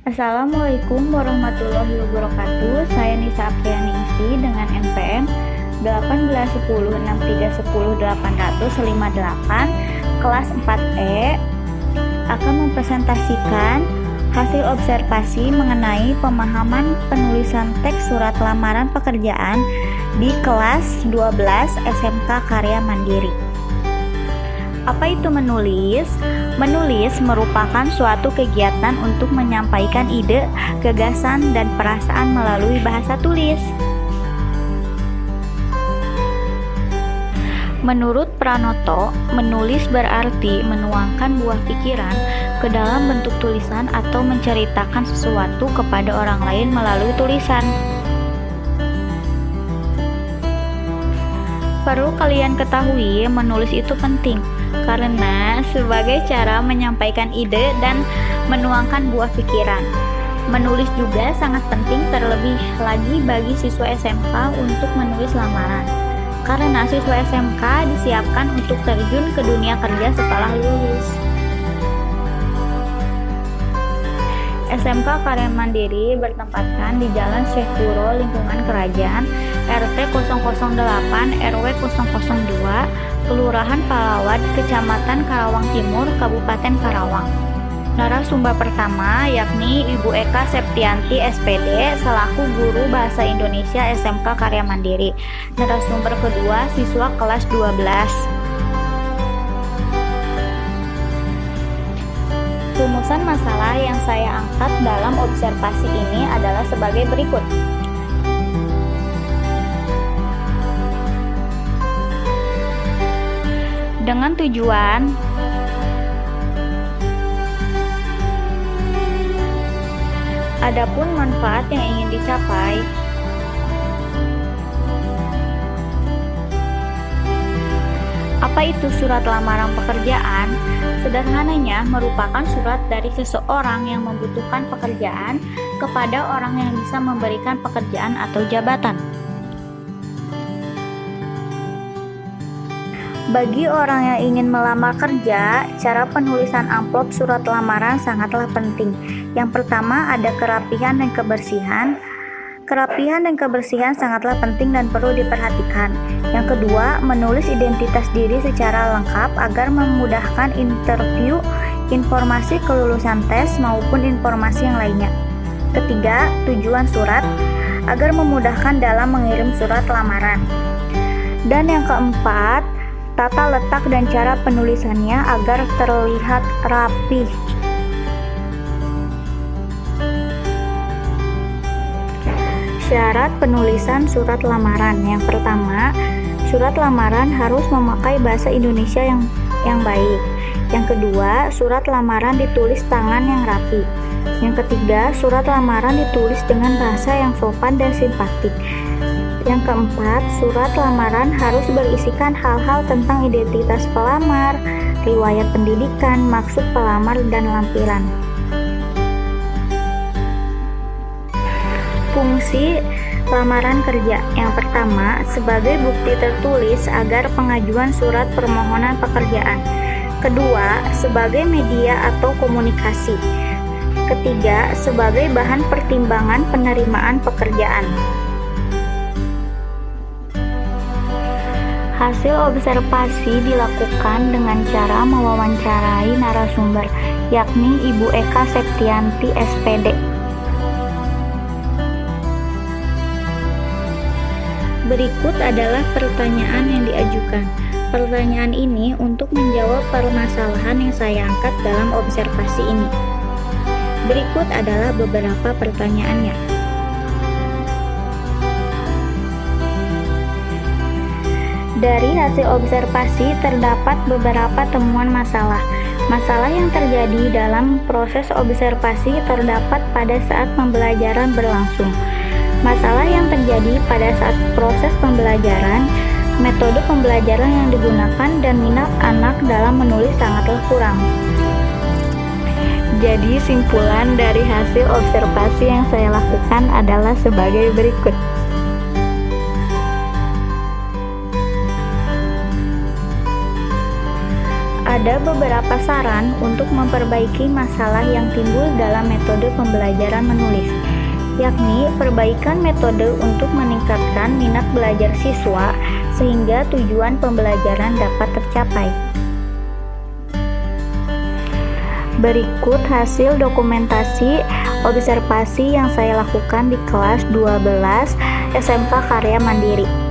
Assalamualaikum warahmatullahi wabarakatuh. Saya Nisa Aprianingsi dengan NPM 1810631088 kelas 4E akan mempresentasikan hasil observasi mengenai pemahaman penulisan teks surat lamaran pekerjaan di kelas 12 SMK Karya Mandiri. Apa itu menulis? Menulis merupakan suatu kegiatan untuk menyampaikan ide, gagasan, dan perasaan melalui bahasa tulis. Menurut Pranoto, menulis berarti menuangkan buah pikiran ke dalam bentuk tulisan atau menceritakan sesuatu kepada orang lain melalui tulisan. Perlu kalian ketahui, menulis itu penting karena sebagai cara menyampaikan ide dan menuangkan buah pikiran. Menulis juga sangat penting terlebih lagi bagi siswa SMK untuk menulis lamaran. Karena siswa SMK disiapkan untuk terjun ke dunia kerja setelah lulus. SMK Karya Mandiri bertempatkan di Jalan Syekh Kuro, lingkungan Kerajaan, RT 008 RW 002, Kelurahan Palawat, Kecamatan Karawang Timur, Kabupaten Karawang. Narasumber pertama yakni Ibu Eka Septianti SPD selaku Guru Bahasa Indonesia SMK Karya Mandiri. Narasumber kedua siswa kelas 12. Rumusan masalah yang saya angkat dalam observasi ini adalah sebagai berikut. Dengan tujuan adapun manfaat yang ingin dicapai. Apa itu surat lamaran pekerjaan? Sederhananya merupakan surat dari seseorang yang membutuhkan pekerjaan kepada orang yang bisa memberikan pekerjaan atau jabatan. Bagi orang yang ingin melamar kerja, cara penulisan amplop surat lamaran sangatlah penting. Yang pertama ada kerapihan dan kebersihan. Kerapihan dan kebersihan sangatlah penting dan perlu diperhatikan. Yang kedua, menulis identitas diri secara lengkap agar memudahkan interview, informasi kelulusan tes maupun informasi yang lainnya. Ketiga, tujuan surat agar memudahkan dalam mengirim surat lamaran. Dan yang keempat, tata letak dan cara penulisannya agar terlihat rapih. Syarat penulisan surat lamaran. Yang pertama, surat lamaran harus memakai bahasa Indonesia yang baik. Yang kedua, surat lamaran ditulis tangan yang rapi. Yang ketiga, surat lamaran ditulis dengan bahasa yang sopan dan simpatik. Yang keempat, surat lamaran harus berisikan hal-hal tentang identitas pelamar, riwayat pendidikan, maksud pelamar, dan lampiran. Fungsi lamaran kerja. Yang pertama, sebagai bukti tertulis agar pengajuan surat permohonan pekerjaan. Kedua, sebagai media atau komunikasi. Ketiga, sebagai bahan pertimbangan penerimaan pekerjaan. Hasil observasi dilakukan dengan cara mewawancarai narasumber, yakni Ibu Eka Septianti SPD. Berikut adalah pertanyaan yang diajukan. Pertanyaan ini untuk menjawab permasalahan yang saya angkat dalam observasi ini. Berikut adalah beberapa pertanyaannya. Dari hasil observasi terdapat beberapa temuan masalah. Masalah yang terjadi dalam proses observasi terdapat pada saat pembelajaran berlangsung. Masalah yang terjadi pada saat proses pembelajaran, metode pembelajaran yang digunakan, dan minat anak dalam menulis sangatlah kurang. Jadi simpulan dari hasil observasi yang saya lakukan adalah sebagai berikut. Ada beberapa saran untuk memperbaiki masalah yang timbul dalam metode pembelajaran menulis, yakni perbaikan metode untuk meningkatkan minat belajar siswa sehingga tujuan pembelajaran dapat tercapai. Berikut hasil dokumentasi observasi yang saya lakukan di kelas 12 SMK Karya Mandiri.